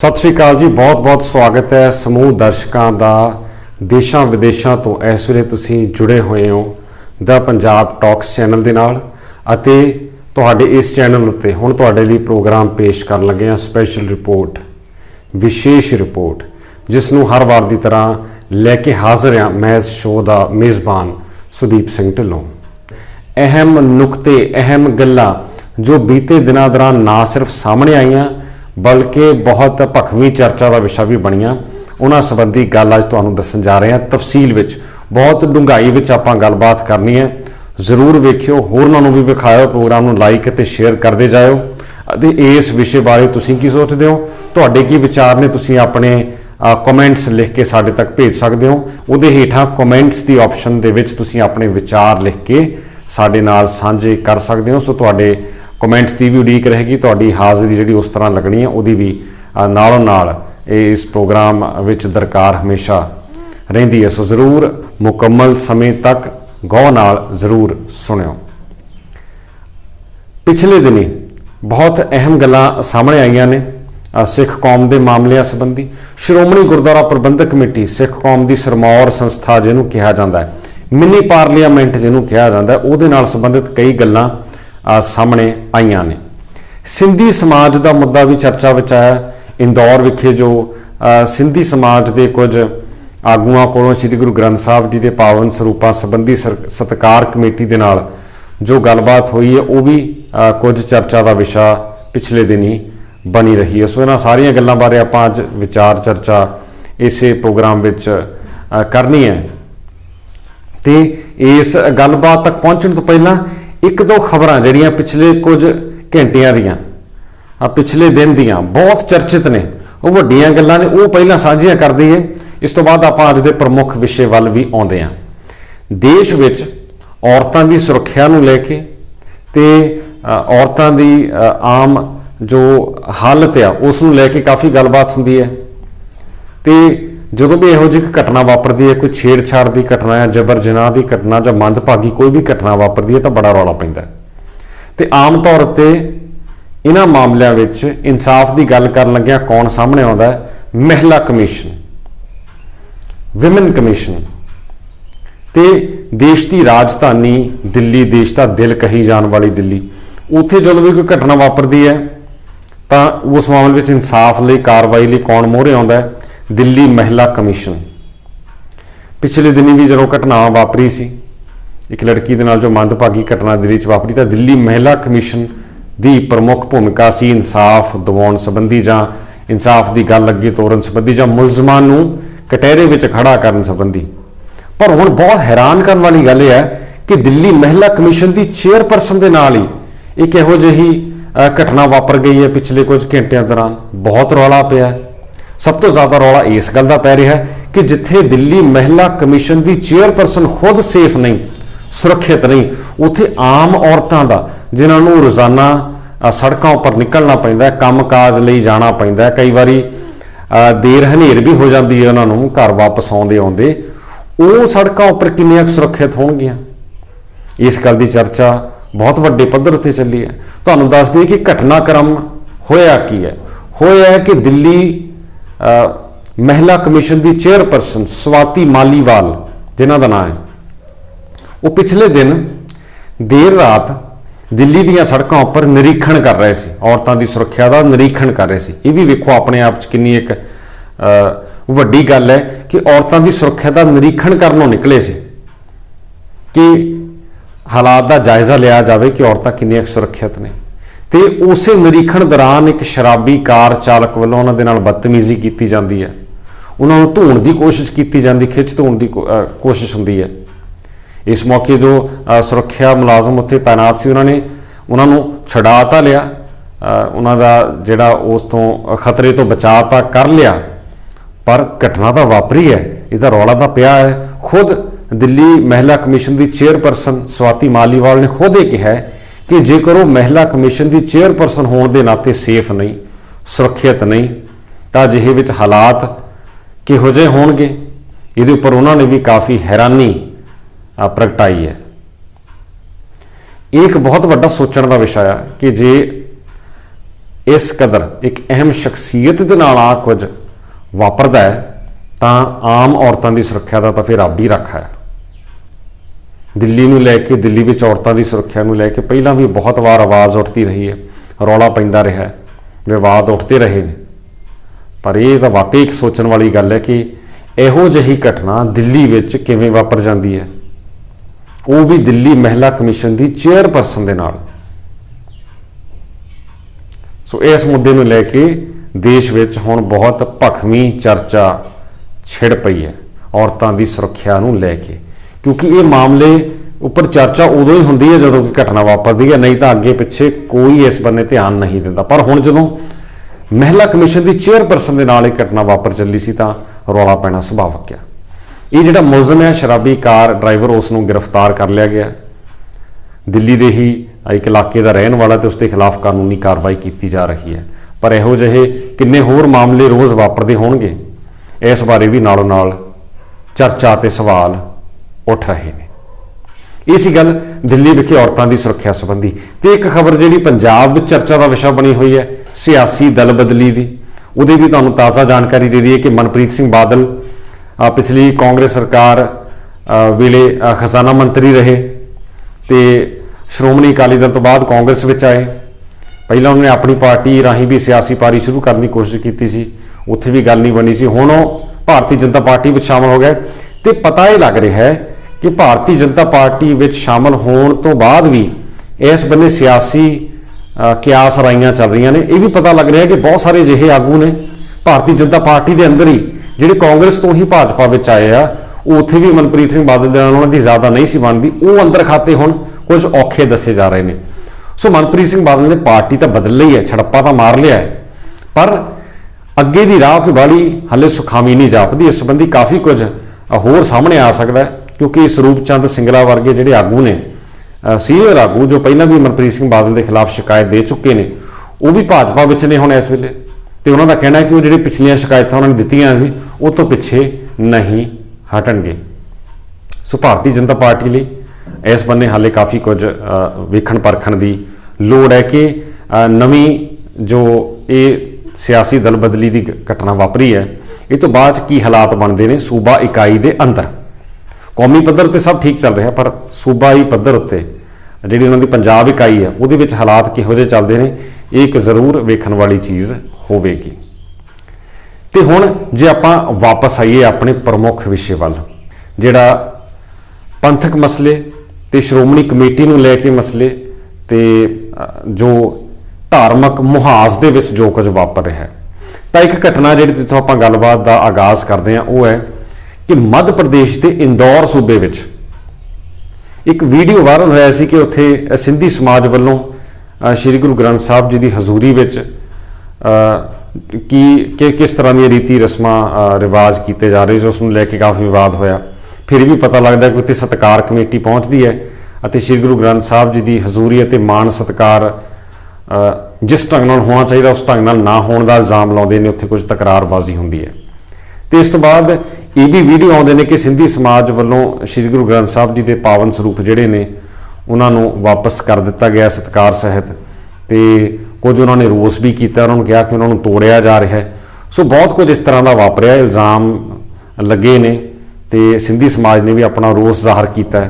सत श्री अकाल जी, बहुत बहुत स्वागत है समूह दर्शकों का देशों विदेशों तो इस वे तुसी जुड़े हुए हो द पंजाब टॉक्स चैनल के नाल अते तुहाडे इस चैनल उत्ते हुण तुहाडे लई प्रोग्राम पेश कर लगे हैं स्पैशल रिपोर्ट विशेष रिपोर्ट जिसनूं हर वार की तरह लैके हाज़र हाँ मैं इस शो का मेज़बान सुदीप सिंह ढिल्लों। अहम नुकते अहम गल्लां जो बीते दिनों दौरान ना सिर्फ सामने आईयां बल्कि बहुत भखवी चर्चा का विषय भी बनिया उन्होंने संबंधी गल अज तुहानूं दस्सण जा रहे हैं तफसील विच बहुत डूंघाई विच आपां गलबात करनी है। जरूर वेखियो, होरनां नूं भी विखाओ, प्रोग्राम नूं लाइक ते शेयर करते जाओ अते इस विषय बारे तुसीं की सोचते हो, तुहाडे की विचार ने, तुसीं अपने कमेंट्स लिख के साडे तक भेज सकते हो। उहदे हेठां कमेंट्स की ऑप्शन दे विच तुसीं अपने विचार लिख के साडे नाल साझे कर सकते हो। सो तुहाडे कमेंट्स की भी उड़ीक रहेगी, तुहाडी हाज़री जिहड़ी उस तरह लगनी है उहदी भी नालों नाल इस प्रोग्राम विच दरकार हमेशा रहिंदी है। सो जरूर मुकम्मल समय तक गौर नाल जरूर सुनियो। पिछले दिनी बहुत अहम गल्लां सामने आईयां ने सिख कौम के मामलों संबंधी। श्रोमणी गुरुद्वारा प्रबंधक कमेटी सिख कौम की सरमौर संस्था जिन्हों कहा जाता है, मिनी पार्लीमेंट जिन्हों कहा जाता है, उहदे नाल संबंधित कई गल्लां सामने आईयां ने। सिंधी समाज का मुद्दा भी चर्चा विच आया। इंदौर विखे जो सिंधी समाज के कुछ आगुआं कोलों श्री गुरु ग्रंथ साहब जी के पावन स्वरूपों संबंधी सत्कार कमेटी के नाल जो गलबात हुई है वह भी कुछ चर्चा का विषय पिछले दिन ही बनी रही है। सो इन्हां सारियां गल्लां बारे आपां अज विचार चर्चा इसे प्रोग्राम विच करनी है। तो इस गलबात तक पहुँचने तो पहला एक दो खबरां जिहड़ियां पिछले कुछ घंटियां दियां पिछले दिन दियां बहुत चर्चित ने, वो वड्डियां गल्लां ने, वो पहलां साझियां कर दईए। इस तो बाद आपां अज दे प्रमुख विषय वल भी आउंदे हां। देश विच औरतां दी सुरੱਖਿਆ नूं लैके ते औरतां दी आम जो हालत आ उस नूं लैके काफ़ी गलबात हुंदी है। तो जो भी यहो जी घटना वापरती है, कोई छेड़छाड़ की घटना या जबर जनाह की घटना या मंदभागी कोई भी घटना वापरती है तो बड़ा रौला पैंदा है। तो आम तौर पर इन्हां मामलों में इंसाफ की गल कर लग्या कौन सामने आता है? महिला कमीशन, विमेन कमीशन। तो देश की राजधानी दिल्ली, देश का दिल कही जाने वाली दिल्ली, उत्थे जो भी कोई घटना वापरती है तो उस मामले में इंसाफ लिए कार्रवाई लिए कौन मोहरे आता है? दिल्ली महिला कमीशन। पिछले दिनी भी जो घटना वापरी सी, एक लड़की के नाल जो मंदभागी घटना दिल्ली वापरी, तो दिल्ली महिला कमीशन की प्रमुख भूमिका सी इंसाफ दिवाउण संबंधी जां इंसाफ की गल अगे तोरन संबंधी जां मुलजमां नूं कटहरे विच खड़ा करन संबंधी। पर हुण बहुत हैरान करने वाली गल है कि दिल्ली महिला कमीशन की चेयरपर्सन के नाल ही एक इहो जिही घटना वापर गई है पिछले कुछ घंटिया दौरान। बहुत रौला पिया है। सब तो ज़्यादा रौला इस गल का पै रहा है कि जिथे दिल्ली महिला कमीशन की चेयरपर्सन खुद सेफ नहीं, सुरक्षित नहीं, उत्थे आम औरतों का जिन्होंने रोज़ाना सड़कों पर निकलना पैंदा है, काम काज लई जाना पैंदा है, कई बारी देर हनेर भी हो जाती है उन्होंने घर वापस आउंदे आउंदे, वो सड़कों पर कितनियां सुरक्षित होणगियां। इस गल की चर्चा बहुत वड्डे पद्धर उत्ते चली है। तुहानूं दस दईए कि घटनाक्रम होया की है। होया है कि दिल्ली महिला कमीशन की चेयरपर्सन स्वाति मालीवाल जिन्हों का नाम है, वो पिछले दिन देर रात दिल्ली दी सड़कों पर निरीक्षण कर रहे थे, औरतों की सुरक्षा का निरीक्षण कर रहे थे। ये भी वेखो अपने आप कितनी एक वड्डी गल है कि औरतों की सुरक्षा का निरीक्षण करनों निकले से कि हालात का जायजा लिया जाए कि औरतां कितनियां सुरक्षित ने। तो उस निरीक्षण दौरान एक शराबी कार चालक वालों उन्होंने नाल बदतमीजी की जाती है, उन्होंने ढूंढ की कोशिश की जाती, खिच ढूंढ की कोशिश होंगी है। इस मौके जो सुरक्षा मुलाजम उत्थे तैनात से उन्होंने छड़ा तो लिया, उन्होंने जोड़ा उस तो खतरे तो बचा तो कर लिया, पर घटना तो वापरी है, इसका रौला तो पिया है। खुद दिल्ली महिला कमीशन की चेयरपर्सन स्वाति मालीवाल ने खुद ये कहा है कि जेकर वो महिला कमीशन की चेयरपर्सन होने के नाते सेफ नहीं, सुरक्षित नहीं, तो अजिहे विच हालात किहो जिहे होणगे। इहदे उपर उन्होंने भी काफ़ी हैरानी प्रगटाई है। एक बहुत वड्डा सोचण का विषय है कि जे इस कदर एक अहम शख्सीयत दे नाल आ कुछ वापरदा है तां आम औरतां दी सुरक्षा दा तां फिर रब ही रखा है। दिल्ली नूं लैके, दिल्ली विच औरतां दी सुरक्षा नूं लैके पहलां भी बहुत वार आवाज़ उठती रही है, रौला पैंदा रहा है, विवाद उठते रहे ने, पर यह तां वाकई एक सोचण वाली गल है कि इहो जिही घटना दिल्ली विच किवें वापर जांदी है, वो भी दिल्ली महिला कमीशन की चेयरपर्सन के नाल। सो इस मुद्दे नूं लैके देश विच हुण बहुत भखवी चर्चा छिड़ पई है औरतां की सुरक्षा नूं लैके, क्योंकि ये मामले उपर चर्चा उदों ही हुंदी है जदों कि घटना वापरदी है, नहीं तो अगे पिछे कोई इस बन्ने ध्यान नहीं दिंदा। पर हुण जदों महिला कमीशन की चेयरपर्सन के नाल एक घटना वापर चली सी तां रौला पैना सुभाविक है। ये जिहड़ा मुलजम है शराबी कार ड्राइवर, उसनूं गिरफ्तार कर लिया गया, दिल्ली के ही एक इलाके का रहने वाला, तो उसके खिलाफ कानूनी कार्रवाई की जा रही है। पर इहो जिहे किन्ने होर मामले रोज़ वापरदे होणगे, इस बारे भी नालों नाल चर्चा ते सवाल उठ रहे हैं। ये सी गल दिल्ली विखे औरतां की सुरक्षा संबंधी। तो एक खबर जिहड़ी पंजाब विच चर्चा का विषय बनी हुई है सियासी दल बदली की, उहदी भी तुहानूं ताज़ा जानकारी दे दईए कि मनप्रीत सिंह बादल पिछली कांग्रेस सरकार वेले खजाना मंत्री रहे, तो श्रोमणी अकाली दल तो बाद कांग्रेस विच आए। पहला उन्होंने अपनी पार्टी राही भी सियासी पारी शुरू करने की कोशिश की सी, उत्थे भी गल नहीं बनी सी। हुण भारतीय जनता पार्टी में शामिल हो गए, तो पता यह लग रहा है कि भारतीय जनता पार्टी में शामिल होने तो बाद भी इस बन्ने सियासी क्यास राइयां चल रही ने। यह भी पता लग रहा है कि बहुत सारे अजिहे आगू ने भारतीय जनता पार्टी के अंदर ही ਜਿਹੜੇ कांग्रेस तो ही भाजपा ਵਿੱਚ आए आ, ਉੱਥੇ भी मनप्रीत सिंह बादल ਦੇ ਨਾਲ ਉਹਨਾਂ ਦੀ ਜ਼ਿਆਦਾ नहीं सी बनती, ਉਹ अंदर खाते ਹੁਣ कुछ औखे दसे जा रहे हैं। सो मनप्रीत सिंह बादल ने पार्टी तो बदल ली है, छड़प्पा तो मार लिया है, पर अगे की राह कोई बाली हले सुखावी नहीं जापदी। इस संबंधी काफ़ी कुछ होर सामने आ सकता है, क्योंकि स्वरूप चंद सिंगला वर्गे ਜਿਹੜੇ आगू ने, सीनियर आगू जो पहला भी मनप्रीत सिंह बादल के खिलाफ शिकायत दे चुके हैं, वो भी भाजपा विच ने हुण इस वेले। तो उन्होंने कहना है कि वो जो पिछलियां शिकायत उन्होंने दित्तियां सी वो तो पिछे नहीं हटणगे। सो भारतीय जनता पार्टी लिए इस बन्ने हाले काफ़ी कुछ वेखण परखण की लोड़ है कि नवीं जो ये सियासी दल बदली की घटना वापरी है, ये तो बाद की हालात बनते हैं सूबा इकाई के अंदर। कौमी पद्धर पर सब ठीक चल रहा, पर सूबाई पद्धर उत्ते जिहड़ी उन्होंने पंजाब इकाई है उहदे विच हालात किहो जिहे चलते हैं, एक जरूर वेखण वाली चीज़ होवेगी। तो हुण जे आपां वापस आइए अपने प्रमुख विषय वाल, जिहड़ा पंथक मसले ते श्रोमणी कमेटी नूं लैके मसले ते जो धार्मिक मुहाज दे विच जो कुछ वापर रहा है, तो एक घटना जिहड़ी जित्थों आपां गलबात का आगाज़ करते हैं वो है कि मध्य प्रदेश के इंदौर सूबे विच एक वीडियो वायरल होया सी कि उत्थे सिंधी समाज वालों श्री गुरु ग्रंथ साहब जी की हजूरी विच कि किस तरह की रीति रस्मां रिवाज किए जा रहे, उसनूं लैके काफ़ी विवाद होया। फिर भी पता लगता है कि उत्थे सत्कार कमेटी पहुँचती है और श्री गुरु ग्रंथ साहब जी की हजूरी और मान सत्कार जिस ढंग नाल होना चाहिए उस ढंग नाल ना होने का इल्जाम लाते हैं, उत्थे कुछ तकरारबाजी होंदी है। तो इस तो बाद ये भी वीडियो आउंदे ने कि सिंधी समाज वालों श्री गुरु ग्रंथ साहब जी के पावन स्वरूप जिहड़े ने उन्होंंने वापस कर दिता गया सत्कार सहित, तो कुछ उन्होंने रोस भी किया, उन्होंने कहा कि उन्होंने तोड़िया जा रहा है। सो बहुत कुछ इस तरह का वापरिया, इल्ज़ाम लगे ने, तो सिंधी समाज ने भी अपना रोस जाहिर किया।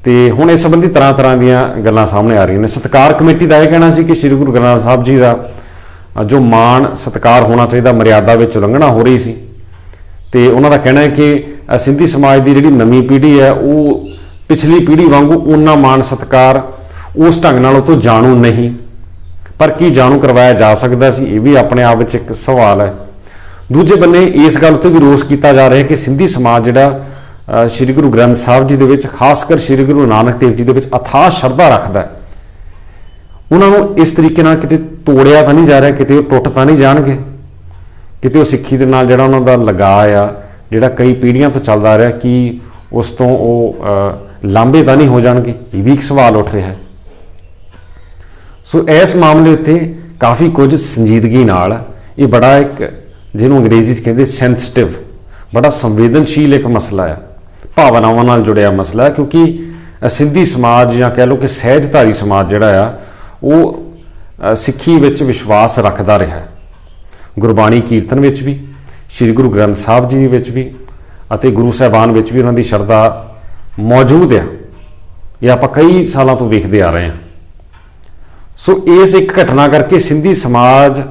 तो हुण इस संबंधी तरह तरह दीयां गल्लां सामने आ रही हैं। सत्कार कमेटी का यह कहना सी कि श्री गुरु ग्रंथ साहब जी का जो मान सत्कार होना चाहिए मर्यादा विच उलंघना हो रही सी, तो उन्हों का कहना है कि सिंधी समाज की जिहड़ी नवीं पीढ़ी है वो पिछली पीढ़ी वांगू उन्ना मान सत्कार उस ढंग नाल तो जाणू नहीं, पर की जाणू करवाया जा सकता सी, ये भी अपने आप में एक सवाल है। दूजे बन्ने इस गल तो भी रोस किया जा रहा है कि सिंधी समाज जिहड़ा श्री गुरु ग्रंथ साहब जी दे खासकर श्री गुरु नानक देव जी दे अथाह शरधा रखता है, उन्होंने इस तरीके नाल किते तोड़िया तो नहीं जा रहा, किते टुट तो नहीं जाणगे, किते सिक्खी दे नाल जिहड़ा उन्हां दा लगाव आ जिहड़ा कई पीढ़ियां तो चलदा रहा कि उस तो लांभे तो नहीं हो जाणगे, ये भी एक सवाल उठ रहा है। सो इस मामले उत्ते काफ़ी कुछ संजीदगी नाल ये बड़ा एक जिन्हों अंग्रेजी कहते सेंसिटिव बड़ा संवेदनशील एक मसला है, भावनावां नाल जुड़िया मसला है, क्योंकि सिंधी समाज या कह लो कि सहजधारी समाज जिहड़ा आ वो ਸਿੱਖੀ ਵਿੱਚ ਵਿਸ਼ਵਾਸ ਰੱਖਦਾ ਰਿਹਾ। ਗੁਰਬਾਣੀ ਕੀਰਤਨ ਵਿੱਚ ਵੀ, ਸ੍ਰੀ ਗੁਰੂ ਗ੍ਰੰਥ ਸਾਹਿਬ ਜੀ ਵਿੱਚ ਵੀ ਅਤੇ ਗੁਰੂ ਸਾਹਿਬਾਨ ਵਿੱਚ ਵੀ ਉਹਨਾਂ ਦੀ ਸ਼ਰਧਾ ਮੌਜੂਦ ਆ। ਇਹ ਆਪਾਂ ਕਈ ਸਾਲਾਂ ਤੋਂ ਵੇਖਦੇ ਆ ਰਹੇ ਹਾਂ। ਸੋ ਇਸ ਇੱਕ ਘਟਨਾ ਕਰਕੇ ਸਿੰਧੀ ਸਮਾਜ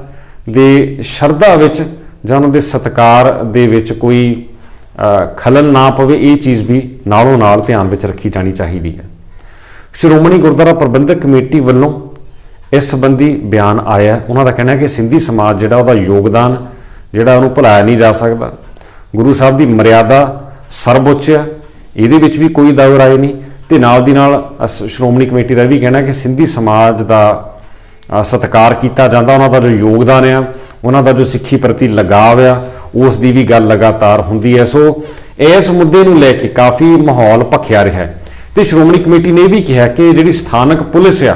ਦੇ ਸ਼ਰਧਾ ਵਿੱਚ ਜਾਂ ਉਹਨਾਂ ਦੇ ਸਤਿਕਾਰ ਦੇ ਵਿੱਚ ਕੋਈ ਖਲਲ ਨਾ ਪਵੇ, ਇਹ ਚੀਜ਼ ਵੀ ਨਾਲੋਂ ਨਾਲ ਧਿਆਨ ਵਿੱਚ ਰੱਖੀ ਜਾਣੀ ਚਾਹੀਦੀ ਹੈ। ਸ਼੍ਰੋਮਣੀ ਗੁਰਦੁਆਰਾ ਪ੍ਰਬੰਧਕ ਕਮੇਟੀ ਵੱਲੋਂ ਇਸ ਸੰਬੰਧੀ ਬਿਆਨ ਆਇਆ। ਉਹਨਾਂ ਦਾ ਕਹਿਣਾ ਹੈ ਕਿ ਸਿੰਧੀ ਸਮਾਜ ਜਿਹੜਾ ਉਹਦਾ ਯੋਗਦਾਨ ਜਿਹੜਾ ਉਹਨੂੰ ਭੁਲਾਇਆ ਨਹੀਂ ਜਾ ਸਕਦਾ। ਗੁਰੂ ਸਾਹਿਬ ਦੀ ਮਰਿਆਦਾ ਸਰਵਉੱਚ ਹੈ, ਇਹਦੇ ਵਿੱਚ ਵੀ ਕੋਈ ਦਾਅ ਰਾਏ ਨਹੀਂ। ਤੇ ਨਾਲ ਦੀ ਨਾਲ ਸ਼੍ਰੋਮਣੀ ਕਮੇਟੀ ਦਾ ਵੀ ਕਹਿਣਾ ਕਿ ਸਿੰਧੀ ਸਮਾਜ ਦਾ ਸਤਿਕਾਰ ਕੀਤਾ ਜਾਂਦਾ, ਉਹਨਾਂ ਦਾ ਜੋ ਯੋਗਦਾਨ ਆ, ਉਹਨਾਂ ਦਾ ਜੋ ਸਿੱਖੀ ਪ੍ਰਤੀ ਲਗਾਵ ਆ, ਉਸ ਦੀ ਵੀ ਗੱਲ ਲਗਾਤਾਰ ਹੁੰਦੀ ਹੈ। ਸੋ ਇਸ ਮੁੱਦੇ ਨੂੰ ਲੈ ਕੇ ਕਾਫੀ ਮਾਹੌਲ ਭਖਿਆ ਰਿਹਾ ਹੈ ਤੇ ਸ਼੍ਰੋਮਣੀ ਕਮੇਟੀ ਨੇ ਇਹ ਵੀ ਕਿਹਾ ਕਿ ਜਿਹੜੀ ਸਥਾਨਕ ਪੁਲਿਸ ਆ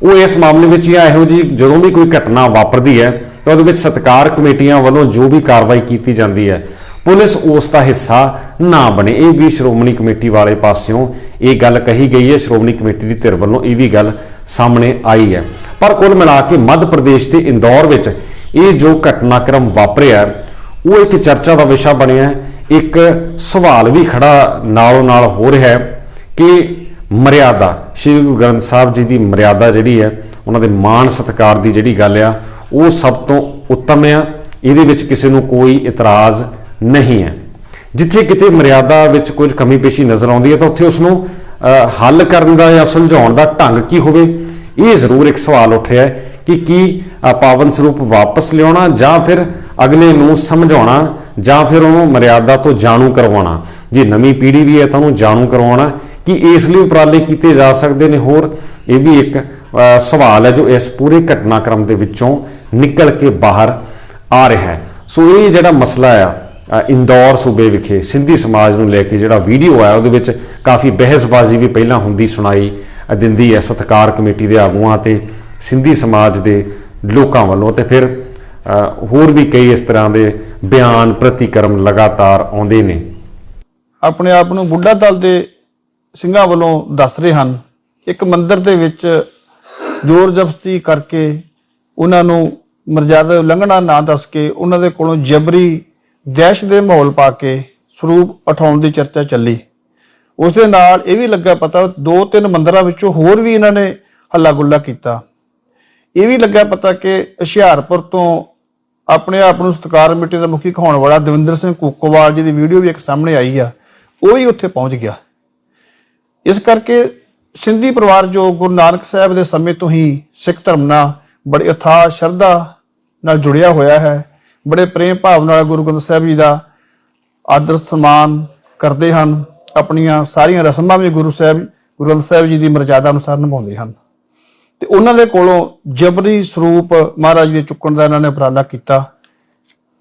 ਉਹ ਇਸ ਮਾਮਲੇ ਵਿੱਚ ਜਾਂ ਇਹੋ ਜਿਹੀ ਜਦੋਂ ਵੀ ਕੋਈ ਘਟਨਾ ਵਾਪਰਦੀ ਹੈ ਤਾਂ ਉਹਦੇ ਵਿੱਚ ਸਤਿਕਾਰ ਕਮੇਟੀਆਂ ਵੱਲੋਂ ਜੋ ਵੀ ਕਾਰਵਾਈ ਕੀਤੀ ਜਾਂਦੀ ਹੈ, ਪੁਲਿਸ ਉਸ ਦਾ ਹਿੱਸਾ ਨਾ ਬਣੇ। ਇਹ ਵੀ ਸ਼੍ਰੋਮਣੀ ਕਮੇਟੀ ਵਾਲੇ ਪਾਸਿਓਂ ਇਹ ਗੱਲ ਕਹੀ ਗਈ ਹੈ। ਸ਼੍ਰੋਮਣੀ ਕਮੇਟੀ ਦੀ ਧਿਰ ਵੱਲੋਂ ਇਹ ਵੀ ਗੱਲ ਸਾਹਮਣੇ ਆਈ ਹੈ। ਪਰ ਕੁੱਲ ਮਿਲਾ ਕੇ ਮੱਧ ਪ੍ਰਦੇਸ਼ ਦੇ ਇੰਦੌਰ ਵਿੱਚ ਇਹ ਜੋ ਘਟਨਾਕ੍ਰਮ ਵਾਪਰਿਆ ਉਹ ਇੱਕ ਚਰਚਾ ਦਾ ਵਿਸ਼ਾ ਬਣਿਆ। ਇੱਕ ਸਵਾਲ ਵੀ ਖੜਾ ਨਾਲੋਂ ਨਾਲ ਹੋ ਰਿਹਾ ਹੈ ਕਿ ਮਰਿਆਦਾ, ਸ਼੍ਰੀ ਗੁਰੂ ਗ੍ਰੰਥ ਸਾਹਿਬ ਜੀ ਦੀ ਮਰਿਆਦਾ ਜਿਹੜੀ ਹੈ, ਉਹਨਾਂ ਦੇ ਮਾਣ ਸਤਿਕਾਰ ਦੀ ਜਿਹੜੀ ਗੱਲ ਆ, ਉਹ ਸਭ ਤੋਂ ਉੱਤਮ ਆ। ਇਹਦੇ ਵਿੱਚ ਕਿਸੇ ਨੂੰ ਕੋਈ ਇਤਰਾਜ਼ ਨਹੀਂ ਹੈ। ਜਿੱਥੇ ਕਿਤੇ ਮਰਿਆਦਾ ਵਿੱਚ ਕੁਝ ਕਮੀ ਪੇਸ਼ੀ ਨਜ਼ਰ ਆਉਂਦੀ ਹੈ ਤਾਂ ਉੱਥੇ ਉਸ ਨੂੰ ਹੱਲ ਕਰਨ ਦਾ ਜਾਂ ਸੁਲਝਾਉਣ ਦਾ ਢੰਗ ਕੀ ਹੋਵੇ, ਇਹ ਜ਼ਰੂਰ ਇੱਕ ਸਵਾਲ ਉੱਠ ਰਿਹਾ ਹੈ ਕਿ ਕੀ ਪਾਵਨ ਸਰੂਪ ਵਾਪਸ ਲਿਆਉਣਾ ਜਾਂ ਫਿਰ ਅਗਲੇ ਨੂੰ ਸਮਝਾਉਣਾ ਜਾਂ ਫਿਰ ਉਹਨੂੰ ਮਰਿਆਦਾ ਤੋਂ ਜਾਣੂ ਕਰਵਾਉਣਾ। ਜੇ ਨਵੀਂ ਪੀੜ੍ਹੀ ਵੀ ਹੈ ਤਾਂ ਉਹਨੂੰ ਜਾਣੂ ਕਰਵਾਉਣਾ ਕਿ ਇਸ ਲਈ ਉਪਰਾਲੇ ਕੀਤੇ ਜਾ ਸਕਦੇ ਨੇ ਹੋਰ, ਇਹ ਵੀ ਇੱਕ ਸਵਾਲ ਹੈ ਜੋ ਇਸ ਪੂਰੇ ਘਟਨਾਕ੍ਰਮ ਦੇ ਵਿੱਚੋਂ ਨਿਕਲ ਕੇ ਬਾਹਰ ਆ ਰਿਹਾ ਹੈ। ਸੋ ਇਹ ਜਿਹੜਾ ਮਸਲਾ ਆ ਇੰਦੌਰ ਸੂਬੇ ਵਿਖੇ ਸਿੰਧੀ ਸਮਾਜ ਨੂੰ ਲੈ ਕੇ ਜਿਹੜਾ ਵੀਡੀਓ ਆਇਆ ਉਹਦੇ ਵਿੱਚ ਕਾਫੀ ਬਹਿਸਬਾਜ਼ੀ ਵੀ ਪਹਿਲਾਂ ਹੁੰਦੀ ਸੁਣਾਈ ਦਿੰਦੀ ਹੈ ਸਤਿਕਾਰ ਕਮੇਟੀ ਦੇ ਆਗੂਆਂ ਤੇ ਸਿੰਧੀ ਸਮਾਜ ਦੇ ਲੋਕਾਂ ਵੱਲੋਂ, ਤੇ ਫਿਰ ਹੋਰ ਵੀ ਕਈ ਇਸ ਤਰ੍ਹਾਂ ਦੇ ਬਿਆਨ ਪ੍ਰਤੀਕਰਮ ਲਗਾਤਾਰ ਆਉਂਦੇ ਨੇ। ਆਪਣੇ ਆਪ ਨੂੰ ਬੁੱਢਾ ਦਲ ਦੇ ਸਿੰਘਾਂ ਵੱਲੋਂ ਦੱਸ ਰਹੇ ਹਨ। ਇੱਕ ਮੰਦਿਰ ਦੇ ਵਿੱਚ ਜ਼ੋਰ ਜ਼ਬਰਦਸਤੀ ਕਰਕੇ ਉਹਨਾਂ ਨੂੰ ਮਰਜ਼ਾਦਾ ਉਲੰਘਣਾ ਨਾ ਦੱਸ ਕੇ ਉਹਨਾਂ ਦੇ ਕੋਲੋਂ ਜਬਰੀ ਦਹਿਸ਼ਤ ਦੇ ਮਾਹੌਲ ਪਾ ਕੇ ਸਰੂਪ ਉਠਾਉਣ ਦੀ ਚਰਚਾ ਚੱਲੀ। ਉਸ ਦੇ ਨਾਲ ਇਹ ਵੀ ਲੱਗਾ ਪਤਾ 2-3 ਮੰਦਿਰਾਂ ਵਿੱਚੋਂ ਹੋਰ ਵੀ ਇਹਨਾਂ ਨੇ ਹੱਲਾ ਗੁੱਲਾ ਕੀਤਾ। ਇਹ ਵੀ ਲੱਗਾ ਪਤਾ ਕਿ ਹੁਸ਼ਿਆਰਪੁਰ ਤੋਂ ਆਪਣੇ ਆਪ ਨੂੰ ਸਤਿਕਾਰ ਕਮੇਟੀ ਦਾ ਮੁਖੀ ਕਹਾਉਣ ਵਾਲਾ ਦਵਿੰਦਰ ਸਿੰਘ ਕੁੱਕੋਵਾਲ ਜੀ ਦੀ ਵੀਡੀਓ ਵੀ ਇੱਕ ਸਾਹਮਣੇ ਆਈ ਆ, ਉਹ ਵੀ ਉੱਥੇ ਪਹੁੰਚ ਗਿਆ। ਇਸ ਕਰਕੇ ਸਿੰਧੀ ਪਰਿਵਾਰ ਜੋ ਗੁਰੂ ਨਾਨਕ ਸਾਹਿਬ ਦੇ ਸਮੇਂ ਤੋਂ ਹੀ ਸਿੱਖ ਧਰਮ ਨਾਲ ਬੜੀ ਅਥਾਹ ਸ਼ਰਧਾ ਨਾਲ ਜੁੜਿਆ ਹੋਇਆ ਹੈ, ਬੜੇ ਪ੍ਰੇਮ ਭਾਵ ਨਾਲ ਗੁਰੂ ਗ੍ਰੰਥ ਸਾਹਿਬ ਜੀ ਦਾ ਆਦਰ ਸਨਮਾਨ ਕਰਦੇ ਹਨ, ਆਪਣੀਆਂ ਸਾਰੀਆਂ ਰਸਮਾਂ ਵੀ ਗੁਰੂ ਗ੍ਰੰਥ ਸਾਹਿਬ ਜੀ ਦੀ ਮਰਜ਼ਾਦਾ ਅਨੁਸਾਰ ਨਿਭਾਉਂਦੇ ਹਨ। ਤੇ ਉਹਨਾਂ ਦੇ ਕੋਲੋਂ ਜਬਰੀ ਸਰੂਪ ਮਹਾਰਾਜ ਦੇ ਚੁੱਕਣ ਦਾ ਇਹਨਾਂ ਨੇ ਉਪਰਾਲਾ ਕੀਤਾ।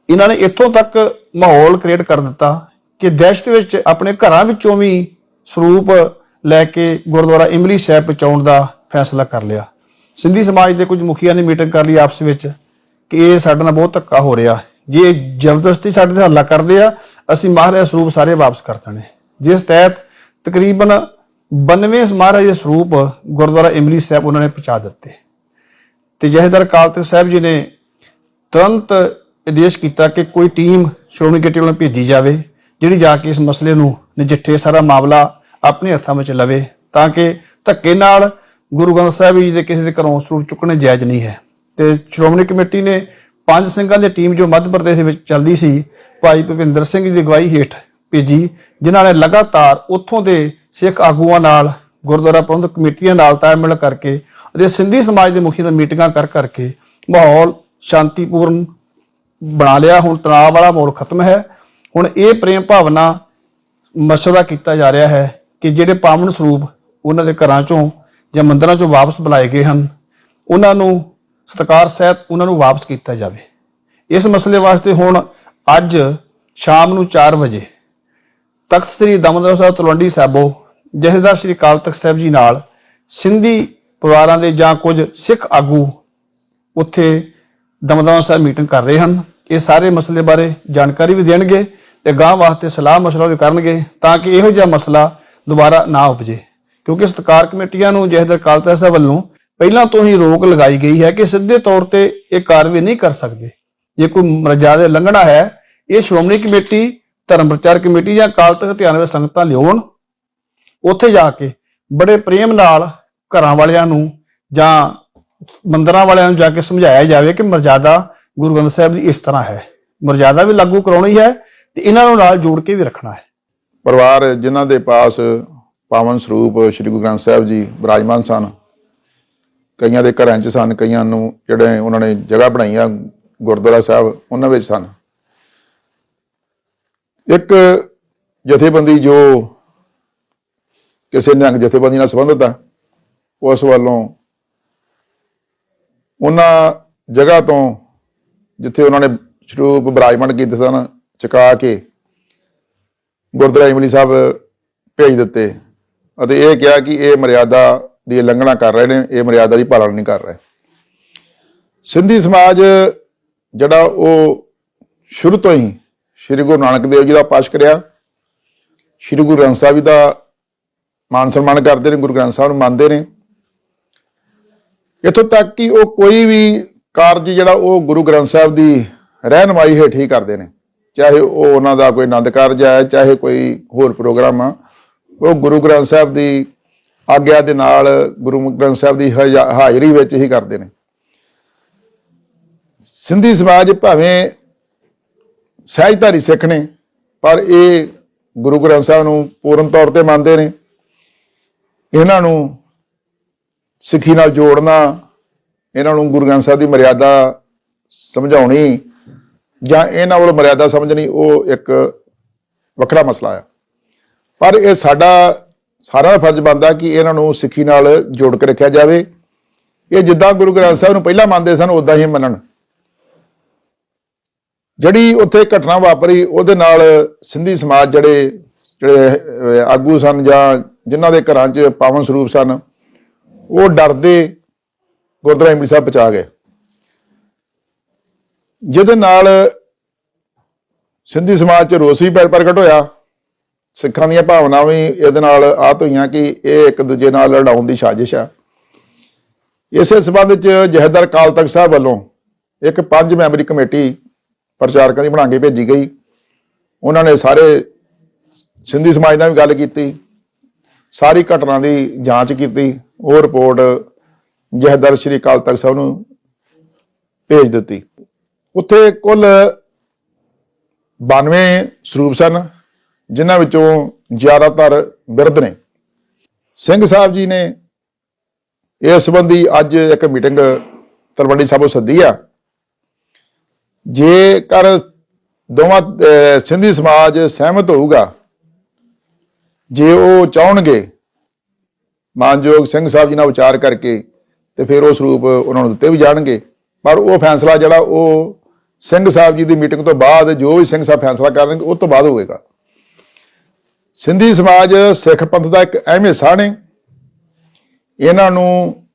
ਇਹਨਾਂ ਨੇ ਇੱਥੋਂ ਤੱਕ ਮਾਹੌਲ ਕ੍ਰੀਏਟ ਕਰ ਦਿੱਤਾ ਕਿ ਦਹਿਸ਼ਤ ਵਿੱਚ ਆਪਣੇ ਘਰਾਂ ਵਿੱਚੋਂ ਵੀ ਸਰੂਪ ਲੈ ਕੇ ਗੁਰਦੁਆਰਾ ਇਮਲੀ ਸਾਹਿਬ ਪਹੁੰਚਾਉਣ ਦਾ ਫੈਸਲਾ ਕਰ ਲਿਆ। ਸਿੰਧੀ ਸਮਾਜ ਦੇ ਕੁਝ ਮੁਖੀਆਂ ਨੇ ਮੀਟਿੰਗ ਕਰ ਲਈ ਆਪਸ ਵਿੱਚ ਕਿ ਇਹ ਸਾਡੇ ਨਾਲ ਬਹੁਤ ਧੱਕਾ ਹੋ ਰਿਹਾ, ਜੇ ਜ਼ਬਰਦਸਤੀ ਸਾਡੇ ਤੇ ਹੱਲਾ ਕਰਦੇ ਆ ਅਸੀਂ ਮਹਾਰਾਜ ਸਰੂਪ ਸਾਰੇ ਵਾਪਸ ਕਰ ਦੇਣੇ। ਜਿਸ ਤਹਿਤ ਤਕਰੀਬਨ 92 ਮਹਾਰਾਜ ਦੇ ਸਰੂਪ ਗੁਰਦੁਆਰਾ ਇਮਲੀ ਸਾਹਿਬ ਉਹਨਾਂ ਨੇ ਪਹੁੰਚਾ ਦਿੱਤੇ ਤੇ ਜਥੇਦਾਰ ਅਕਾਲ ਤਖਤ ਸਾਹਿਬ ਜੀ ਨੇ ਤੁਰੰਤ ਆਦੇਸ਼ ਕੀਤਾ ਕਿ ਕੋਈ ਟੀਮ ਸ਼੍ਰੋਮਣੀ ਕਮੇਟੀ ਵੱਲੋਂ ਭੇਜੀ ਜਾਵੇ ਜਿਹੜੀ ਜਾ ਕੇ ਇਸ ਮਸਲੇ ਨੂੰ ਨਜਿੱਠੇ, ਸਾਰਾ ਮਾਮਲਾ ਆਪਣੇ ਹੱਥਾਂ ਵਿੱਚ ਲਵੇ ਤਾਂ ਕਿ ਧੱਕੇ ਨਾਲ ਗੁਰੂ ਗ੍ਰੰਥ ਸਾਹਿਬ ਜੀ ਦੇ ਕਿਸੇ ਦੇ ਘਰੋਂ ਸਰੂਪ ਚੁੱਕਣੇ ਜਾਇਜ਼ ਨਹੀਂ ਹੈ। ਤੇ ਸ਼੍ਰੋਮਣੀ ਕਮੇਟੀ ਨੇ 5 ਸਿੰਘਾਂ ਦੀ ਟੀਮ ਜੋ ਮੱਧ ਪ੍ਰਦੇਸ਼ ਦੇ ਵਿੱਚ ਚੱਲਦੀ ਸੀ, ਭਾਈ ਭੁਪਿੰਦਰ ਸਿੰਘ ਜੀ ਦੀ ਅਗਵਾਈ ਹੇਠ ਭੇਜੀ, ਜਿਨ੍ਹਾਂ ਨੇ ਲਗਾਤਾਰ ਉੱਥੋਂ ਦੇ ਸਿੱਖ ਆਗੂਆਂ ਨਾਲ, ਗੁਰਦੁਆਰਾ ਪ੍ਰਬੰਧਕ ਕਮੇਟੀਆਂ ਨਾਲ ਤਾਲਮੇਲ ਕਰਕੇ ਅਤੇ ਸਿੰਧੀ ਸਮਾਜ ਦੇ ਮੁਖੀਆਂ ਨਾਲ ਮੀਟਿੰਗਾਂ ਕਰਕੇ ਮਾਹੌਲ ਸ਼ਾਂਤੀਪੂਰਨ ਬਣਾ ਲਿਆ। ਹੁਣ ਤਣਾਅ ਵਾਲਾ ਮਾਹੌਲ ਖਤਮ ਹੈ। ਹੁਣ ਇਹ ਪ੍ਰੇਮ ਭਾਵਨਾ ਮਸ਼ਵਰਾ ਕੀਤਾ ਜਾ ਰਿਹਾ ਹੈ ਕਿ ਜਿਹੜੇ ਪਾਵਨ ਸਰੂਪ ਉਹਨਾਂ ਦੇ ਘਰਾਂ ਚੋਂ ਜਾਂ ਮੰਦਿਰਾਂ ਚੋਂ ਵਾਪਸ ਬੁਲਾਏ ਗਏ ਹਨ, ਉਹਨਾਂ ਨੂੰ ਸਤਿਕਾਰ ਸਹਿਤ ਉਹਨਾਂ ਨੂੰ ਵਾਪਸ ਕੀਤਾ ਜਾਵੇ। ਇਸ ਮਸਲੇ ਵਾਸਤੇ ਹੁਣ ਅੱਜ ਸ਼ਾਮ ਨੂੰ 4 ਵਜੇ ਤਖਤ ਸ੍ਰੀ ਦਮਦਮਾ ਸਾਹਿਬ ਤਲਵੰਡੀ ਸਾਬੋ ਜਥੇਦਾਰ ਸ੍ਰੀ ਅਕਾਲ ਤਖਤ ਸਾਹਿਬ ਜੀ ਨਾਲ ਸਿੰਧੀ ਪਰਿਵਾਰਾਂ ਦੇ ਜਾਂ ਕੁਝ ਸਿੱਖ ਆਗੂ ਉੱਥੇ ਦਮਦਮਾ ਸਾਹਿਬ ਮੀਟਿੰਗ ਕਰ ਰਹੇ ਹਨ। ਇਹ ਸਾਰੇ ਮਸਲੇ ਬਾਰੇ ਜਾਣਕਾਰੀ ਵੀ ਦੇਣਗੇ ਤੇ ਅਗਾਂਹ ਵਾਸਤੇ ਸਲਾਹ ਮਸ਼ਵਰਾ ਵੀ ਕਰਨਗੇ ਤਾਂ ਕਿ ਇਹੋ ਜਿਹਾ ਮਸਲਾ ਦੁਬਾਰਾ ਨਾ ਉਪਜੇ, ਕਿਉਂਕਿ ਸਤਿਕਾਰ ਕਮੇਟੀਆਂ ਨੂੰ ਜਥੇਦਾਰ ਅਕਾਲ ਤਖਤ ਸਾਹਿਬ ਵੱਲੋਂ ਪਹਿਲਾਂ ਤੋਂ ਹੀ ਰੋਕ ਲਗਾਈ ਗਈ ਹੈ ਕਿ ਸਿੱਧੇ ਤੌਰ ਤੇ ਇਹ ਕਾਰਵਾਈ ਨਹੀਂ ਕਰ ਸਕਦੇ। ਜੇ ਕੋਈ ਮਰਜ਼ਾਦਾ ਲੰਘਣਾ ਹੈ, ਇਹ ਸ਼੍ਰੋਮਣੀ ਕਮੇਟੀ, ਧਰਮ ਪ੍ਰਚਾਰ ਕਮੇਟੀ ਜਾਂ ਅਕਾਲ ਤਖਤ ਧਿਆਨ ਵਿੱਚ ਸੰਗਤਾਂ ਲਿਆਉਣ, ਉੱਥੇ ਜਾ ਕੇ ਬੜੇ ਪ੍ਰੇਮ ਨਾਲ ਘਰਾਂ ਵਾਲਿਆਂ ਨੂੰ ਜਾਂ ਮੰਦਰਾਂ ਵਾਲਿਆਂ ਨੂੰ ਜਾ ਕੇ ਸਮਝਾਇਆ ਜਾਵੇ ਕਿ ਮਰਜ਼ਾਦਾ ਗੁਰੂ ਗ੍ਰੰਥ ਸਾਹਿਬ ਦੀ ਇਸ ਤਰ੍ਹਾਂ ਹੈ, ਮਰਜ਼ਾਦਾ ਵੀ ਲਾਗੂ ਕਰਾਉਣੀ ਹੈ ਤੇ ਇਹਨਾਂ ਨੂੰ ਨਾਲ ਜੋੜ ਕੇ ਵੀ ਰੱਖਣਾ ਹੈ। ਪਰਿਵਾਰ ਜਿਨ੍ਹਾਂ ਦੇ ਪਾਸ ਪਾਵਨ ਸਰੂਪ ਸ੍ਰੀ ਗੁਰੂ ਗ੍ਰੰਥ ਸਾਹਿਬ ਜੀ ਬਿਰਾਜਮਾਨ ਸਨ, ਕਈਆਂ ਦੇ ਘਰਾਂ 'ਚ ਸਨ, ਕਈਆਂ ਨੂੰ ਜਿਹੜੇ ਉਹਨਾਂ ਨੇ ਜਗ੍ਹਾ ਬਣਾਈਆਂ ਗੁਰਦੁਆਰਾ ਸਾਹਿਬ ਉਹਨਾਂ ਵਿੱਚ ਸਨ। ਇੱਕ ਜਥੇਬੰਦੀ ਜੋ ਕਿਸੇ ਨਿਹੰਗ ਜਥੇਬੰਦੀ ਨਾਲ ਸੰਬੰਧਿਤ ਆ, ਉਸ ਵੱਲੋਂ ਉਹਨਾਂ ਜਗ੍ਹਾ ਤੋਂ ਜਿੱਥੇ ਉਹਨਾਂ ਨੇ ਸਰੂਪ ਬਿਰਾਜਮਾਨ ਕੀਤੇ ਸਨ ਚੁਕਾ ਕੇ ਗੁਰਦੁਆਰਾ ਇਮਲੀ ਸਾਹਿਬ ਭੇਜ ਦਿੱਤੇ ਅਤੇ ਇਹ ਕਿਹਾ ਕਿ ਇਹ ਮਰਿਆਦਾ ਦੀ ਉਲੰਘਣਾ ਕਰ ਰਹੇ ਨੇ, ਇਹ ਮਰਿਆਦਾ ਦੀ ਪਾਲਣਾ ਨਹੀਂ ਕਰ ਰਹੇ। ਸਿੰਧੀ ਸਮਾਜ ਜਿਹੜਾ ਉਹ ਸ਼ੁਰੂ ਤੋਂ ਹੀ ਸ਼੍ਰੀ ਗੁਰੂ ਨਾਨਕ ਦੇਵ ਜੀ ਦਾ ਉਪਾਸਕ ਰਿਹਾ, ਸ਼੍ਰੀ ਗੁਰੂ ਗ੍ਰੰਥ ਸਾਹਿਬ ਜੀ ਦਾ ਮਾਨ ਸਨਮਾਨ ਕਰਦੇ ਨੇ, ਗੁਰੂ ਗ੍ਰੰਥ ਸਾਹਿਬ ਨੂੰ ਮੰਨਦੇ ਨੇ। ਇੱਥੋਂ ਤੱਕ ਕਿ ਉਹ ਕੋਈ ਵੀ ਕਾਰਜ ਜਿਹੜਾ ਉਹ ਗੁਰੂ ਗ੍ਰੰਥ ਸਾਹਿਬ ਦੀ ਰਹਿਨਮਾਈ ਹੇਠ ਹੀ ਕਰਦੇ ਨੇ, ਚਾਹੇ ਉਹ ਉਹਨਾਂ ਦਾ ਕੋਈ ਆਨੰਦ ਕਾਰਜ ਹੈ, ਚਾਹੇ ਕੋਈ ਹੋਰ ਪ੍ਰੋਗਰਾਮ ਆ, ਉਹ ਗੁਰੂ ਗ੍ਰੰਥ ਸਾਹਿਬ ਦੀ ਆਗਿਆ ਦੇ ਨਾਲ ਗੁਰੂ ਗ੍ਰੰਥ ਸਾਹਿਬ ਦੀ ਹਾਜ਼ਰੀ ਵਿੱਚ ਹੀ ਕਰਦੇ ਨੇ। ਸਿੰਧੀ ਸਮਾਜ ਭਾਵੇਂ ਸਹਿਜਧਾਰੀ ਸਿੱਖ ਨੇ, ਪਰ ਇਹ ਗੁਰੂ ਗ੍ਰੰਥ ਸਾਹਿਬ ਨੂੰ ਪੂਰਨ ਤੌਰ ਤੇ ਮੰਨਦੇ ਨੇ। ਇਹਨਾਂ ਨੂੰ ਸਿੱਖੀ ਨਾਲ ਜੋੜਨਾ, ਇਹਨਾਂ ਨੂੰ ਗੁਰੂ ਗ੍ਰੰਥ ਸਾਹਿਬ ਦੀ ਮਰਿਆਦਾ ਸਮਝਾਉਣੀ ਜਾਂ ਇਹਨਾਂ ਵੱਲੋਂ ਮਰਿਆਦਾ ਸਮਝਣੀ, ਉਹ ਇੱਕ ਵੱਖਰਾ ਮਸਲਾ ਆ। ਪਰ ਇਹ ਸਾਰਿਆਂ ਦਾ ਫਰਜ਼ ਬਣਦਾ ਕਿ ਇਹਨਾਂ ਨੂੰ ਸਿੱਖੀ ਨਾਲ ਜੋੜ ਕੇ ਰੱਖਿਆ ਜਾਵੇ। ਇਹ ਜਿੱਦਾਂ ਗੁਰੂ ਗ੍ਰੰਥ ਸਾਹਿਬ ਨੂੰ ਪਹਿਲਾਂ ਮੰਨਦੇ ਸਨ ਉਦਾਂ ਹੀ ਮੰਨਣ। ਜਿਹੜੀ ਉੱਥੇ ਘਟਨਾ ਵਾਪਰੀ ਉਹਦੇ ਨਾਲ ਸਿੰਧੀ ਸਮਾਜ ਜਿਹੜੇ ਆਗੂ ਸਨ ਜਾਂ ਜਿਨ੍ਹਾਂ ਦੇ ਘਰਾਂ 'ਚ ਪਾਵਨ ਸਰੂਪ ਸਨ, ਉਹ ਡਰਦੇ ਗੁਰਦੁਆਰਾ ਇਮਲੀ ਸਾਹਿਬ ਪਹੁੰਚਾ ਗਏ, ਜਿਹਦੇ ਨਾਲ ਸਿੰਧੀ ਸਮਾਜ 'ਚ ਰੋਸ ਵੀ ਪ੍ਰਗਟ ਹੋਇਆ। ਸਿੱਖਾਂ ਦੀਆਂ ਭਾਵਨਾਵਾਂ ਵੀ ਇਹਦੇ ਨਾਲ ਆਹਤ ਹੋਈਆਂ ਕਿ ਇਹ ਇੱਕ ਦੂਜੇ ਨਾਲ ਲੜਾਉਣ ਦੀ ਸਾਜ਼ਿਸ਼ ਆ। ਇਸੇ ਸੰਬੰਧ 'ਚ ਜਥੇਦਾਰ ਅਕਾਲ ਤਖਤ ਸਾਹਿਬ ਵੱਲੋਂ ਇੱਕ 5 ਮੈਂਬਰੀ ਕਮੇਟੀ ਪ੍ਰਚਾਰਕਾਂ ਦੀ ਬਣਾ ਕੇ ਭੇਜੀ ਗਈ। ਉਹਨਾਂ ਨੇ ਸਾਰੇ ਸਿੰਧੀ ਸਮਾਜ ਨਾਲ ਵੀ ਗੱਲ ਕੀਤੀ, ਸਾਰੀ ਘਟਨਾ ਦੀ ਜਾਂਚ ਕੀਤੀ, ਉਹ ਰਿਪੋਰਟ ਜਥੇਦਾਰ ਸ੍ਰੀ ਅਕਾਲ ਤਖਤ ਸਾਹਿਬ ਨੂੰ ਭੇਜ ਦਿੱਤੀ। ਉੱਥੇ ਕੁੱਲ 92 ਸਰੂਪ ਸਨ, ਜਿਨ੍ਹਾਂ ਵਿੱਚੋਂ ਜ਼ਿਆਦਾਤਰ ਬਿਰਧ ਨੇ। ਸਿੰਘ ਸਾਹਿਬ ਜੀ ਨੇ ਇਸ ਸੰਬੰਧੀ ਅੱਜ ਇੱਕ ਮੀਟਿੰਗ ਤਲਵੰਡੀ ਸਾਬੋ ਸੱਦੀ ਆ। ਜੇਕਰ ਦੋਵਾਂ ਸਿੰਧੀ ਸਮਾਜ ਸਹਿਮਤ ਹੋਊਗਾ, ਜੇ ਉਹ ਚਾਹਣਗੇ ਮਾਨਯੋਗ ਸਿੰਘ ਸਾਹਿਬ ਜੀ ਨਾਲ ਵਿਚਾਰ ਕਰਕੇ, ਤੇ ਫਿਰ ਉਹ ਸਰੂਪ ਉਹਨਾਂ ਨੂੰ ਦਿੱਤੇ ਵੀ ਜਾਣਗੇ। ਪਰ ਉਹ ਫੈਸਲਾ ਜਿਹੜਾ ਉਹ ਸਿੰਘ ਸਾਹਿਬ ਜੀ ਦੀ ਮੀਟਿੰਗ ਤੋਂ ਬਾਅਦ, ਜੋ ਵੀ ਸਿੰਘ ਸਾਹਿਬ ਫੈਸਲਾ ਕਰਨਗੇ ਉਹ ਤੋਂ ਬਾਅਦ ਹੋਵੇਗਾ। ਸਿੰਧੀ ਸਮਾਜ ਸਿੱਖ ਪੰਥ ਦਾ ਇੱਕ ਅਹਿਮ ਹਿੱਸਾ ਨੇ, ਇਹਨਾਂ ਨੂੰ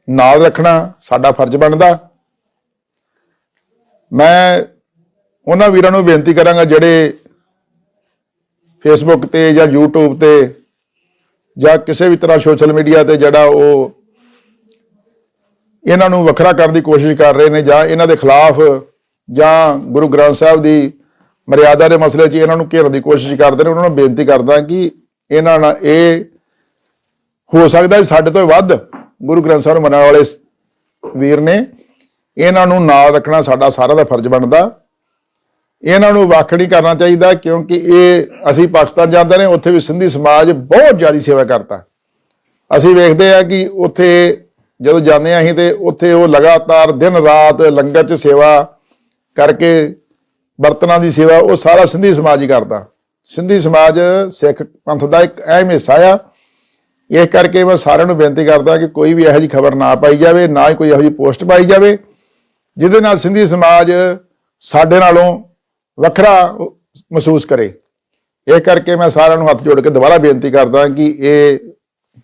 ਨਾਲ ਰੱਖਣਾ ਸਾਡਾ ਫਰਜ਼ ਬਣਦਾ। ਮੈਂ ਉਹਨਾਂ ਵੀਰਾਂ ਨੂੰ ਬੇਨਤੀ ਕਰਾਂਗਾ ਜਿਹੜੇ ਫੇਸਬੁੱਕ ਤੇ ਜਾਂ YouTube ਤੇ ਜਾਂ ਕਿਸੇ ਵੀ ਤਰ੍ਹਾਂ ਸੋਸ਼ਲ ਮੀਡੀਆ ਤੇ ਜਿਹੜਾ ਉਹ ਇਹਨਾਂ ਨੂੰ ਵੱਖਰਾ ਕਰਨ ਦੀ ਕੋਸ਼ਿਸ਼ ਕਰ ਰਹੇ ਨੇ, ਜਾਂ ਇਹਨਾਂ ਦੇ ਖਿਲਾਫ ਜਾਂ ਗੁਰੂ ਗ੍ਰੰਥ ਸਾਹਿਬ ਦੀ ਮਰਿਆਦਾ ਦੇ ਮਸਲੇ 'ਚ ਇਹਨਾਂ ਨੂੰ ਘੇਰਨ ਦੀ ਕੋਸ਼ਿਸ਼ ਕਰਦੇ ਨੇ, ਉਹਨਾਂ ਨੂੰ ਬੇਨਤੀ ਕਰਦਾ ਕਿ ਇਹਨਾਂ ਨਾਲ ਇਹ ਹੋ ਸਕਦਾ ਸਾਡੇ ਤੋਂ ਵੱਧ ਗੁਰੂ ਗ੍ਰੰਥ ਸਾਹਿਬ ਨੂੰ ਮੰਨਣ ਵਾਲੇ ਵੀਰ ਨੇ, ਇਹਨਾਂ ਨੂੰ ਨਾਲ ਰੱਖਣਾ ਸਾਡਾ ਸਾਰਿਆਂ ਦਾ ਫਰਜ਼ ਬਣਦਾ। ਇਹਨਾਂ ਨੂੰ ਵੱਖ ਨਹੀਂ ਕਰਨਾ ਚਾਹੀਦਾ, ਕਿਉਂਕਿ ਇਹ ਅਸੀਂ ਪਾਕਿਸਤਾਨ ਜਾਂਦੇ ਨੇ, ਉੱਥੇ ਵੀ ਸਿੰਧੀ ਸਮਾਜ ਬਹੁਤ ਜ਼ਿਆਦਾ ਸੇਵਾ ਕਰਦਾ। ਅਸੀਂ ਵੇਖਦੇ ਹਾਂ ਕਿ ਉੱਥੇ ਜਦੋਂ ਜਾਂਦੇ ਹਾਂ ਅਸੀਂ, ਤੇ ਉੱਥੇ ਉਹ ਲਗਾਤਾਰ ਦਿਨ ਰਾਤ ਲੰਗਰ 'ਚ ਸੇਵਾ ਕਰਕੇ, ਬਰਤਨਾਂ ਦੀ ਸੇਵਾ, ਉਹ ਸਾਰਾ ਸਿੰਧੀ ਸਮਾਜ ਹੀ ਕਰਦਾ। ਸਿੰਧੀ ਸਮਾਜ ਸਿੱਖ ਪੰਥ ਦਾ ਇੱਕ ਅਹਿਮ ਹਿੱਸਾ ਆ। ਇਸ ਕਰਕੇ ਮੈਂ ਸਾਰਿਆਂ ਨੂੰ ਬੇਨਤੀ ਕਰਦਾ ਕਿ ਕੋਈ ਵੀ ਇਹੋ ਜਿਹੀ ਖਬਰ ਨਾ ਪਾਈ ਜਾਵੇ, ਨਾ ਹੀ ਕੋਈ ਇਹੋ ਜਿਹੀ ਪੋਸਟ ਪਾਈ ਜਾਵੇ ਜਿਹਦੇ ਨਾਲ ਸਿੰਧੀ ਸਮਾਜ ਸਾਡੇ ਨਾਲੋਂ ਵੱਖਰਾ ਮਹਿਸੂਸ ਕਰੇ। ਇਸ ਕਰਕੇ ਮੈਂ ਸਾਰਿਆਂ ਨੂੰ ਹੱਥ ਜੋੜ ਕੇ ਦੁਬਾਰਾ ਬੇਨਤੀ ਕਰਦਾ ਕਿ ਇਹ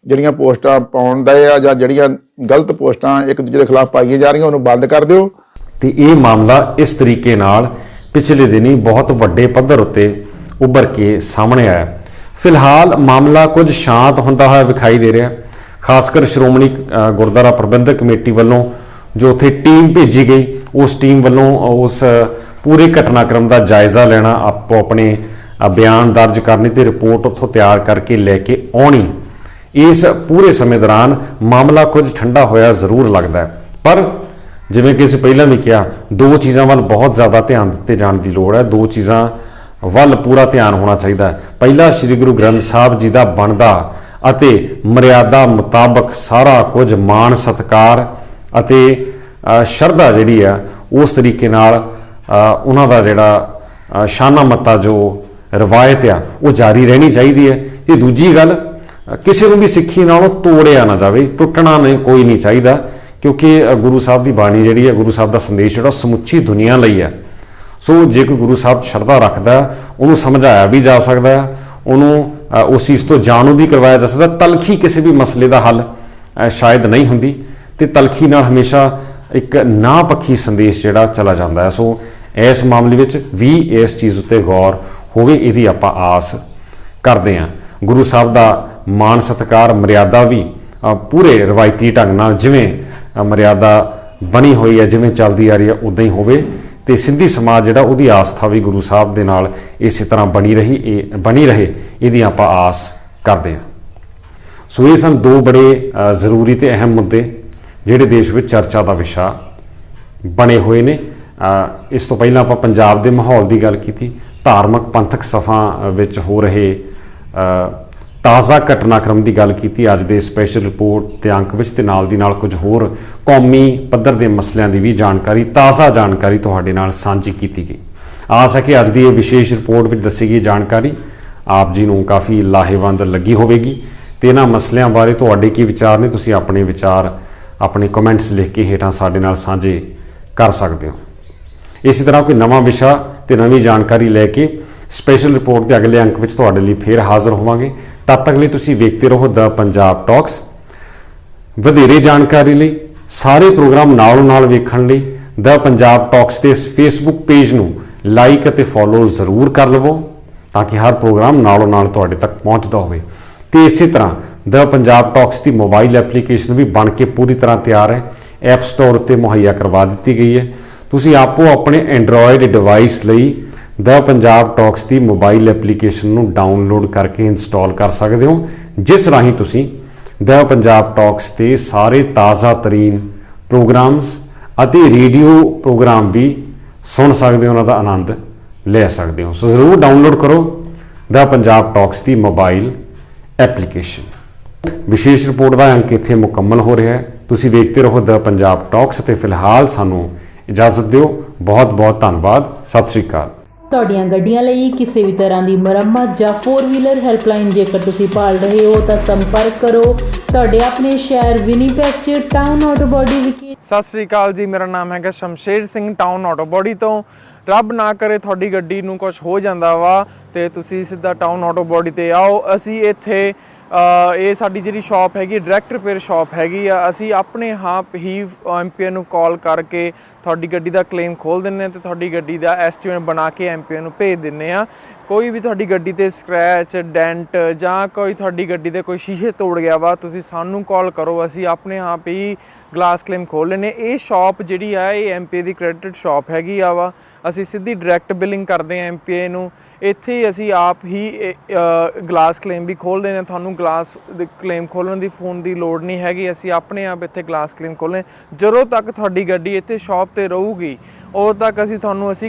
ਜਿਹੜੀਆਂ ਪੋਸਟਾਂ ਪਾਉਣ ਦਾ ਆ ਜਾਂ ਜਿਹੜੀਆਂ ਗਲਤ ਪੋਸਟਾਂ ਇੱਕ ਦੂਜੇ ਦੇ ਖਿਲਾਫ ਪਾਈਆਂ ਜਾ ਰਹੀਆਂ, ਉਹਨੂੰ ਬੰਦ ਕਰ ਦਿਓ। ਤੇ ਇਹ ਮਾਮਲਾ ਇਸ ਤਰੀਕੇ ਨਾਲ ਪਿਛਲੇ ਦਿਨੀ ਬਹੁਤ ਵੱਡੇ ਪੱਧਰ ਉੱਤੇ ਉੱਭਰ ਕੇ ਸਾਹਮਣੇ ਆਇਆ। ਫਿਲਹਾਲ ਮਾਮਲਾ ਕੁਝ ਸ਼ਾਂਤ ਹੁੰਦਾ ਹੋਇਆ ਵਿਖਾਈ ਦੇ ਰਿਹਾ। ਖਾਸਕਰ ਸ਼੍ਰੋਮਣੀ ਗੁਰਦੁਆਰਾ ਪ੍ਰਬੰਧਕ ਕਮੇਟੀ ਵੱਲੋਂ ਜੋ ਉੱਥੇ ਟੀਮ ਭੇਜੀ ਗਈ, ਉਸ ਟੀਮ ਵੱਲੋਂ ਉਸ ਪੂਰੇ ਘਟਨਾਕ੍ਰਮ ਦਾ ਜਾਇਜ਼ਾ ਲੈਣਾ, ਆਪੋ ਆਪਣੇ ਬਿਆਨ ਦਰਜ ਕਰਨੇ ਤੇ ਰਿਪੋਰਟ ਉੱਥੋਂ ਤਿਆਰ ਕਰਕੇ ਲੈ ਕੇ ਆਉਣੀ। ਇਸ ਪੂਰੇ ਸਮੇਂ ਦੌਰਾਨ ਮਾਮਲਾ ਕੁਝ ਠੰਡਾ ਹੋਇਆ ਜ਼ਰੂਰ ਲੱਗਦਾ ਹੈ, ਪਰ ਜਿਵੇਂ ਕਿ ਅਸੀਂ ਪਹਿਲਾਂ ਵੀ ਕਿਹਾ, ਦੋ ਚੀਜ਼ਾਂ ਵੱਲ ਬਹੁਤ ਜ਼ਿਆਦਾ ਧਿਆਨ ਦਿੱਤੇ ਜਾਣ ਦੀ ਲੋੜ ਹੈ। ਦੋ ਚੀਜ਼ਾਂ ਵੱਲ ਪੂਰਾ ਧਿਆਨ ਹੋਣਾ ਚਾਹੀਦਾ ਹੈ। ਪਹਿਲਾ, ਸ੍ਰੀ ਗੁਰੂ ਗ੍ਰੰਥ ਸਾਹਿਬ ਜੀ ਦਾ ਬਣਦਾ ਅਤੇ ਮਰਿਆਦਾ ਮੁਤਾਬਕ ਸਾਰਾ ਕੁਝ ਮਾਣ ਸਤਿਕਾਰ ਅਤੇ ਸ਼ਰਧਾ ਜਿਹੜੀ ਆ ਉਸ ਤਰੀਕੇ ਨਾਲ ਉਹਨਾਂ ਦਾ ਜਿਹੜਾ ਸ਼ਾਨਾ ਮੱਤਾ ਜੋ ਰਵਾਇਤ ਆ ਉਹ ਜਾਰੀ ਰਹਿਣੀ ਚਾਹੀਦੀ ਹੈ। ਤੇ ਦੂਜੀ ਗੱਲ, ਕਿਸੇ ਨੂੰ ਵੀ ਸਿੱਖੀ ਨਾਲੋਂ ਤੋੜਿਆ ਨਾ ਜਾਵੇ, ਟੁੱਟਣਾ ਨਹੀਂ ਕੋਈ ਨਹੀਂ ਚਾਹੀਦਾ, ਕਿਉਂਕਿ ਗੁਰੂ ਸਾਹਿਬ ਦੀ ਬਾਣੀ ਜਿਹੜੀ ਹੈ, ਗੁਰੂ ਸਾਹਿਬ ਦਾ ਸੰਦੇਸ਼ ਜਿਹੜਾ ਸਮੁੱਚੀ ਦੁਨੀਆ ਲਈ ਹੈ। ਸੋ ਜੇ ਕੋਈ ਗੁਰੂ ਸਾਹਿਬ ਸ਼ਰਧਾ ਰੱਖਦਾ, ਉਹਨੂੰ ਸਮਝਾਇਆ ਵੀ ਜਾ ਸਕਦਾ, ਉਹਨੂੰ ਉਸ ਚੀਜ਼ ਤੋਂ ਜਾਣੂ ਵੀ ਕਰਵਾਇਆ ਜਾ ਸਕਦਾ। ਤਲਖੀ ਕਿਸੇ ਵੀ ਮਸਲੇ ਦਾ ਹੱਲ ਸ਼ਾਇਦ ਨਹੀਂ ਹੁੰਦੀ, ਤੇ ਤਲਖੀ ਨਾਲ ਹਮੇਸ਼ਾ ਇੱਕ ਨਾ ਪੱਖੀ ਸੰਦੇਸ਼ ਜਿਹੜਾ ਚਲਾ ਜਾਂਦਾ ਹੈ। ਸੋ ਇਸ ਮਾਮਲੇ ਵਿੱਚ ਵੀ ਇਸ ਚੀਜ਼ ਉੱਤੇ ਗੌਰ ਹੋਵੇ, ਇਹਦੀ ਆਪਾਂ ਆਸ ਕਰਦੇ ਹਾਂ। ਗੁਰੂ ਸਾਹਿਬ ਦਾ ਮਾਣ ਸਤਿਕਾਰ ਮਰਿਆਦਾ ਵੀ ਪੂਰੇ ਰਵਾਇਤੀ ਢੰਗ ਨਾਲ ਜਿਵੇਂ ਮਰਿਆਦਾ ਬਣੀ ਹੋਈ ਹੈ, ਜਿਵੇਂ ਚੱਲਦੀ ਆ ਰਹੀ ਹੈ, ਉੱਦਾਂ ਹੀ ਹੋਵੇ, ਤੇ ਸਿੰਧੀ ਸਮਾਜ ਜਿਹੜਾ ਉਹਦੀ ਆਸਥਾ ਵੀ ਗੁਰੂ ਸਾਹਿਬ ਦੇ ਨਾਲ ਇਸੇ ਤਰ੍ਹਾਂ ਬਣੀ ਰਹੇ, ਇਹਦੀ ਆਪਾਂ ਆਸ ਕਰਦੇ ਹਾਂ। ਸੋ ਇਹ ਸਨ ਦੋ ਬੜੇ ਜ਼ਰੂਰੀ ਤੇ ਅਹਿਮ ਮੁੱਦੇ ਜਿਹੜੇ ਦੇਸ਼ ਵਿੱਚ ਚਰਚਾ ਦਾ ਵਿਸ਼ਾ ਬਣੇ ਹੋਏ ਨੇ। ਇਸ ਤੋਂ ਪਹਿਲਾਂ ਆਪਾਂ ਪੰਜਾਬ ਦੇ ਮਾਹੌਲ ਦੀ ਗੱਲ ਕੀਤੀ, ਧਾਰਮਿਕ ਪੰਥਕ ਸਫਾ ਵਿੱਚ ਹੋ ਰਹੇ ਤਾਜ਼ਾ ਘਟਨਾਕ੍ਰਮ ਦੀ ਗੱਲ ਕੀਤੀ ਅੱਜ ਦੇ ਸਪੈਸ਼ਲ ਰਿਪੋਰਟ ਦੇ ਅੰਕ ਵਿੱਚ, ਤੇ ਨਾਲ ਦੀ ਨਾਲ ਕੁਝ ਹੋਰ ਕੌਮੀ ਪੱਧਰ ਦੇ ਮਸਲਿਆਂ ਦੀ ਵੀ ਜਾਣਕਾਰੀ, ਤਾਜ਼ਾ ਜਾਣਕਾਰੀ ਤੁਹਾਡੇ ਨਾਲ ਸਾਂਝੀ ਕੀਤੀ ਗਈ। ਆਸ ਹੈ ਕਿ ਅੱਜ ਦੀ ਇਹ ਵਿਸ਼ੇਸ਼ ਰਿਪੋਰਟ ਵਿੱਚ ਦੱਸੀ ਗਈ ਜਾਣਕਾਰੀ ਆਪ ਜੀ ਨੂੰ ਕਾਫੀ ਲਾਹੇਵੰਦ ਲੱਗੀ ਹੋਵੇਗੀ, ਤੇ ਇਹਨਾਂ ਮਸਲਿਆਂ ਬਾਰੇ ਤੁਹਾਡੇ ਕੀ ਵਿਚਾਰ ਨੇ, ਤੁਸੀਂ ਆਪਣੇ ਵਿਚਾਰ ਆਪਣੇ ਕਮੈਂਟਸ ਲਿਖ ਕੇ ਹੇਠਾਂ ਸਾਡੇ ਨਾਲ ਸਾਂਝੇ ਕਰ ਸਕਦੇ ਹੋ। ਇਸੇ ਤਰ੍ਹਾਂ ਕੋਈ ਨਵਾਂ ਵਿਸ਼ਾ ਤੇ ਨਵੀਂ ਜਾਣਕਾਰੀ ਲੈ ਕੇ ਸਪੈਸ਼ਲ ਰਿਪੋਰਟ ਦੇ ਅਗਲੇ ਅੰਕ ਵਿੱਚ ਤੁਹਾਡੇ ਲਈ ਫੇਰ ਹਾਜ਼ਰ ਹੋਵਾਂਗੇ। ਤਦ ਤੱਕ ਲਈ ਤੁਸੀਂ ਵੇਖਦੇ ਰਹੋ ਦ ਪੰਜਾਬ ਟਾਕਸ। ਵਧੇਰੇ ਜਾਣਕਾਰੀ ਲਈ, ਸਾਰੇ ਪ੍ਰੋਗਰਾਮ ਨਾਲੋਂ ਨਾਲ ਵੇਖਣ ਲਈ ਦ ਪੰਜਾਬ ਟਾਕਸ ਦੇ ਇਸ ਫੇਸਬੁੱਕ ਪੇਜ ਨੂੰ ਲਾਈਕ ਅਤੇ ਫੋਲੋ ਜ਼ਰੂਰ ਕਰ ਲਵੋ, ਤਾਂ ਕਿ ਹਰ ਪ੍ਰੋਗਰਾਮ ਨਾਲੋਂ ਨਾਲ ਤੁਹਾਡੇ ਤੱਕ ਪਹੁੰਚਦਾ ਹੋਵੇ। ਤੇ ਇਸੇ ਤਰ੍ਹਾਂ ਦ ਪੰਜਾਬ ਟਾਕਸ ਦੀ ਮੋਬਾਈਲ ਐਪਲੀਕੇਸ਼ਨ ਵੀ ਬਣ ਕੇ ਪੂਰੀ ਤਰ੍ਹਾਂ ਤਿਆਰ ਹੈ, ਐਪ ਸਟੋਰ ਉੱਤੇ ਮੁਹੱਈਆ ਕਰਵਾ ਦਿੱਤੀ ਗਈ ਹੈ। ਤੁਸੀਂ ਆਪੋ ਆਪਣੇ ਐਂਡਰੋਇਡ ਡਿਵਾਈਸ ਲਈ ਦ ਪੰਜਾਬ ਟਾਕਸ ਦੀ ਮੋਬਾਈਲ ਐਪਲੀਕੇਸ਼ਨ ਨੂੰ ਡਾਊਨਲੋਡ ਕਰਕੇ ਇੰਸਟਾਲ ਕਰ ਸਕਦੇ ਹੋ, ਜਿਸ ਰਾਹੀਂ ਤੁਸੀਂ ਦ ਪੰਜਾਬ ਟਾਕਸ ਤੇ ਸਾਰੇ ਤਾਜ਼ਾ ਤਰੀਨ ਪ੍ਰੋਗਰਾਮਸ ਅਤੇ ਰੇਡੀਓ ਪ੍ਰੋਗਰਾਮ ਵੀ ਸੁਣ ਸਕਦੇ ਹੋ, ਉਹਨਾਂ ਦਾ ਆਨੰਦ ਲੈ ਸਕਦੇ ਹੋ। ਸੋ ਜ਼ਰੂਰ ਡਾਊਨਲੋਡ ਕਰੋ ਦ ਪੰਜਾਬ ਟਾਕਸ ਦੀ ਮੋਬਾਈਲ ਐਪਲੀਕੇਸ਼ਨ। ਵਿਸ਼ੇਸ਼ ਰਿਪੋਰਟ ਦਾ ਅੰਕ ਇੱਥੇ ਮੁਕੰਮਲ ਹੋ ਰਿਹਾ ਹੈ। ਤੁਸੀਂ ਵੇਖਦੇ ਰਹੋ ਦ ਪੰਜਾਬ ਟਾਕਸ, ਤੇ ਫਿਲਹਾਲ ਸਾਨੂੰ ਇਜਾਜ਼ਤ ਦਿਓ। ਬਹੁਤ ਬਹੁਤ ਧੰਨਵਾਦ। ਸਤਿ ਸ਼੍ਰੀ ਅਕਾਲ। ਤੁਹਾਡੀਆਂ ਗੱਡੀਆਂ ਲਈ ਕਿਸੇ ਵੀ ਤਰ੍ਹਾਂ ਦੀ ਮੁਰੰਮਤ ਜਾਂ 4 ਵੀਲਰ ਹੈਲਪਲਾਈਨ ਜੇਕਰ ਤੁਸੀਂ ਭਾਲ ਰਹੇ ਹੋ ਤਾਂ ਸੰਪਰਕ ਕਰੋ ਤੁਹਾਡੇ ਆਪਣੇ ਸ਼ਹਿਰ ਵਿਨੀਪੈਗ 'ਚ ਟਾਊਨ ਆਟੋ ਬਾਡੀ ਵਿਖੇ। ਸਤਿ ਸ੍ਰੀ ਅਕਾਲ ਜੀ, ਮੇਰਾ ਨਾਮ ਹੈਗਾ Shamsher Singh, town auto body ਤੋਂ। ਰੱਬ ਨਾ ਕਰੇ ਤੁਹਾਡੀ ਗੱਡੀ ਨੂੰ ਕੁਝ ਹੋ ਜਾਂਦਾ ਵਾ ਤੇ ਤੁਸੀਂ ਸਿੱਧਾ ਟਾਊਨ ਆਟੋ ਬਾਡੀ ਤੇ ਆਓ। ਅਸੀਂ ਇੱਥੇ ਇਹ ਸਾਡੀ ਜਿਹੜੀ ਸ਼ਾਪ ਹੈਗੀ ਡਾਇਰੈਕਟ ਰਿਪੇਅਰ ਸ਼ਾਪ ਹੈਗੀ ਆ। ਅਸੀਂ ਆਪਣੇ ਆਪ ਹੀ ਐਮਪੀਏ ਨੂੰ ਕਾਲ ਕਰਕੇ ਤੁਹਾਡੀ ਗੱਡੀ ਦਾ ਕਲੇਮ ਖੋਲ ਦਿੰਦੇ ਹਾਂ ਤੇ ਤੁਹਾਡੀ ਗੱਡੀ ਦਾ ਐਸਟੀਮੇਟ ਬਣਾ ਕੇ ਐਮਪੀਏ ਨੂੰ ਭੇਜ ਦਿੰਦੇ ਹਾਂ। ਕੋਈ ਵੀ ਤੁਹਾਡੀ ਗੱਡੀ ਤੇ ਸਕ੍ਰੈਚ, ਡੈਂਟ ਜਾਂ ਕੋਈ ਤੁਹਾਡੀ ਗੱਡੀ ਦੇ ਕੋਈ ਸ਼ੀਸ਼ੇ ਤੋੜ ਗਿਆ ਵਾ, ਤੁਸੀਂ ਸਾਨੂੰ ਕਾਲ ਕਰੋ, ਅਸੀਂ ਆਪਣੇ ਆਪ ਹੀ ਗਲਾਸ ਕਲੇਮ ਖੋਲ ਲੈਂਦੇ। ਇਹ ਸ਼ਾਪ ਜਿਹੜੀ ਆ ਇਹ ਐਮਪੀਏ ਦੀ ਕ੍ਰੈਡਿਟ ਸ਼ਾਪ ਹੈਗੀ ਆ ਵਾ। ਅਸੀਂ ਸਿੱਧੀ ਡਾਇਰੈਕਟ ਬਿਲਿੰਗ ਕਰਦੇ ਹਾਂ ਐਮਪੀਏ ਨੂੰ। ਇੱਥੇ ਅਸੀਂ ਆਪ ਹੀ ਗਲਾਸ ਕਲੇਮ ਵੀ ਖੋਲ੍ਹਦੇ ਨੇ। ਤੁਹਾਨੂੰ ਗਲਾਸ ਕਲੇਮ ਖੋਲ੍ਹਣ ਦੀ ਫੋਨ ਦੀ ਲੋੜ ਨਹੀਂ ਹੈਗੀ, ਅਸੀਂ ਆਪਣੇ ਆਪ ਇੱਥੇ ਗਲਾਸ ਕਲੇਮ ਖੋਲ੍ਹਦੇ। ਜਦੋਂ ਤੱਕ ਤੁਹਾਡੀ ਗੱਡੀ ਇੱਥੇ ਸ਼ਾਪ 'ਤੇ ਰਹੂਗੀ ਉਦੋਂ ਤੱਕ ਅਸੀਂ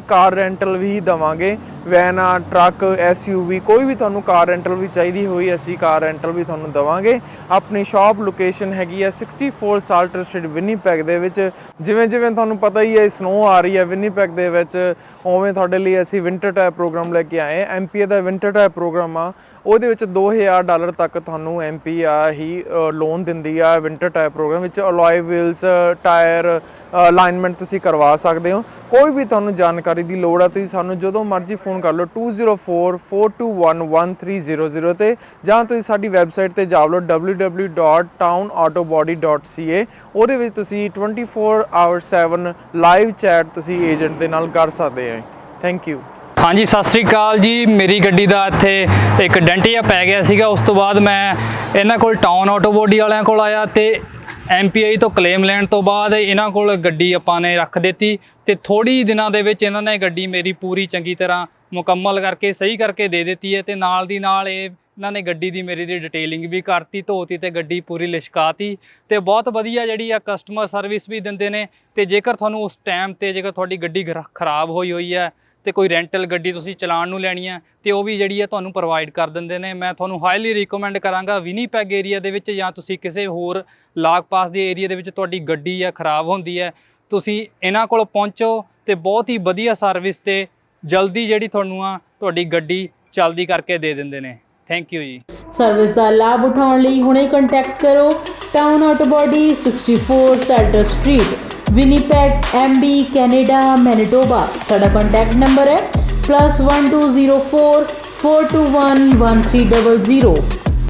ਕਾਰ ਰੈਂਟਲ ਵੀ ਦੇਵਾਂਗੇ। ਵੈਨਾਂ, ਟਰੱਕ, SUV ਕੋਈ ਵੀ ਤੁਹਾਨੂੰ ਕਾਰ ਰੈਂਟਲ ਵੀ ਚਾਹੀਦੀ ਹੋਈ ਅਸੀਂ ਕਾਰ ਰੈਂਟਲ ਵੀ ਤੁਹਾਨੂੰ ਦੇਵਾਂਗੇ। ਆਪਣੀ ਸ਼ਾਪ ਲੋਕੇਸ਼ਨ ਹੈਗੀ ਆ 64 ਸਾਲਟਰ ਸਟਰੀਟ ਵਿਨੀਪੈਗ ਦੇ ਵਿੱਚ। ਜਿਵੇਂ ਤੁਹਾਨੂੰ ਪਤਾ ਹੀ ਹੈ ਸਨੋ ਆ ਰਹੀ ਹੈ ਵਿਨੀਪੈਗ ਦੇ ਵਿੱਚ, ਉਵੇਂ ਤੁਹਾਡੇ ਲਈ ਅਸੀਂ ਵਿੰਟਰ ਟਾਇਰ ਪ੍ਰੋਗਰਾਮ ਲੈ ਕੇ ਆਏ। ਐਮਪੀਏ ਦਾ ਵਿੰਟਰ ਟਾਇਰ ਪ੍ਰੋਗਰਾਮ ਆ, ਉਹਦੇ ਵਿੱਚ $2000 ਤੱਕ ਤੁਹਾਨੂੰ ਐਮਪੀ ਹੀ ਲੋਨ ਦਿੰਦੀ ਆ। ਵਿੰਟਰ ਟਾਇਰ ਪ੍ਰੋਗਰਾਮ ਵਿੱਚ ਅਲੋਏ ਵੀਲਸ, ਟਾਇਰ ਅਲਾਈਨਮੈਂਟ ਤੁਸੀਂ ਕਰਵਾ ਸਕਦੇ ਹੋ। ਕੋਈ ਵੀ ਤੁਹਾਨੂੰ ਜਾਣਕਾਰੀ ਦੀ ਲੋੜ ਆ ਤੁਸੀਂ ਸਾਨੂੰ ਜਦੋਂ ਮਰਜ਼ੀ ਫੋਨ ਕਰ ਲਓ 2044211300 ਤੇ, ਜਾਂ ਤੁਸੀਂ ਸਾਡੀ ਵੈਬਸਾਈਟ ਤੇ ਜਾ ਲਓ www.townautobody.ca। ਉਹਦੇ ਵਿੱਚ ਤੁਸੀਂ 24/7 ਲਾਈਵ ਚੈਟ ਤੁਸੀਂ ਏਜੰਟ ਦੇ ਨਾਲ ਕਰ ਸਕਦੇ ਹੋ। Thank you. ਹਾਂਜੀ ਸਤਿ ਸ੍ਰੀ ਅਕਾਲ ਜੀ। ਮੇਰੀ ਗੱਡੀ ਦਾ ਇੱਥੇ ਇੱਕ ਡੈਂਟ ਜਿਹਾ ਪੈ ਗਿਆ ਸੀਗਾ। ਉਸ ਤੋਂ ਬਾਅਦ ਮੈਂ ਇਹਨਾਂ ਕੋਲ ਟਾਊਨ ਆਟੋ ਬੋਡੀ ਵਾਲਿਆਂ ਕੋਲ ਆਇਆ ਤੇ MPI ਤੋਂ ਕਲੇਮ ਲੈਣ ਤੋਂ ਬਾਅਦ ਇਹਨਾਂ ਕੋਲ ਗੱਡੀ ਆਪਾਂ ਨੇ ਰੱਖ ਦਿੱਤੀ ਤੇ ਥੋੜੀ ਦਿਨਾਂ ਦੇ ਵਿੱਚ ਇਹਨਾਂ ਨੇ ਗੱਡੀ ਮੇਰੀ ਪੂਰੀ ਚੰਗੀ ਤਰ੍ਹਾਂ ਮੁਕੰਮਲ ਕਰਕੇ ਸਹੀ ਕਰਕੇ ਦੇ ਦਿੱਤੀ ਹੈ ਤੇ ਨਾਲ ਦੀ ਨਾਲ ਇਹਨਾਂ ਨੇ ਗੱਡੀ ਦੀ ਮੇਰੀ ਦੀ ਡਿਟੇਲਿੰਗ ਵੀ ਕਰਤੀ, ਧੋਤੀ ਤੇ ਗੱਡੀ ਪੂਰੀ ਲਿਸ਼ਕਾਤੀ ਤੇ ਬਹੁਤ ਵਧੀਆ ਜਿਹੜੀ ਆ ਕਸਟਮਰ ਸਰਵਿਸ ਵੀ ਦਿੰਦੇ ਨੇ। ਤੇ ਜੇਕਰ ਤੁਹਾਨੂੰ ਉਸ ਟਾਈਮ ਤੇ ਜੇਕਰ ਤੁਹਾਡੀ ਗੱਡੀ ਖਰਾਬ ਹੋਈ ਹੈ ਤੇ ਕੋਈ ਰੈਂਟਲ ਗੱਡੀ ਤੁਸੀਂ ਚਲਾਉਣ ਨੂੰ ਲੈਣੀ ਹੈ ਤੇ ਉਹ ਵੀ ਜਿਹੜੀ ਹੈ ਤੁਹਾਨੂੰ ਪ੍ਰੋਵਾਈਡ ਕਰ ਦਿੰਦੇ ਨੇ। ਮੈਂ ਤੁਹਾਨੂੰ ਹਾਈਲੀ ਰਿਕਮੈਂਡ ਕਰਾਂਗਾ ਵਿਨੀਪੈਗ ਏਰੀਆ ਦੇ ਵਿੱਚ ਜਾਂ ਤੁਸੀਂ ਕਿਸੇ ਹੋਰ ਲਾਗ ਪਾਸ ਦੇ ਏਰੀਆ ਦੇ ਵਿੱਚ ਤੁਹਾਡੀ ਗੱਡੀ ਆ ਖਰਾਬ ਹੁੰਦੀ ਹੈ, ਤੁਸੀਂ ਇਹਨਾਂ ਕੋਲ ਪਹੁੰਚੋ ਤੇ ਬਹੁਤ ਹੀ ਵਧੀਆ ਸਰਵਿਸ ਤੇ ਜਲਦੀ ਜਿਹੜੀ ਤੁਹਾਨੂੰ ਆ ਤੁਹਾਡੀ ਗੱਡੀ ਚਲਦੀ ਕਰਕੇ ਦੇ ਦਿੰਦੇ ਨੇ। Thank you ji. ਸਰਵਿਸ ਦਾ ਲਾਭ ਉਠਾਉਣ ਲਈ ਹੁਣੇ ਕੰਟੈਕਟ ਕਰੋ town auto body 64 Salter street, ਵਿਨੀਪੈਗ MB, ਕੈਨੇਡਾ, ਮੈਨੀਟੋਬਾ। ਸਾਡਾ ਕੰਟੈਕਟ ਨੰਬਰ ਹੈ +1204 421 1300।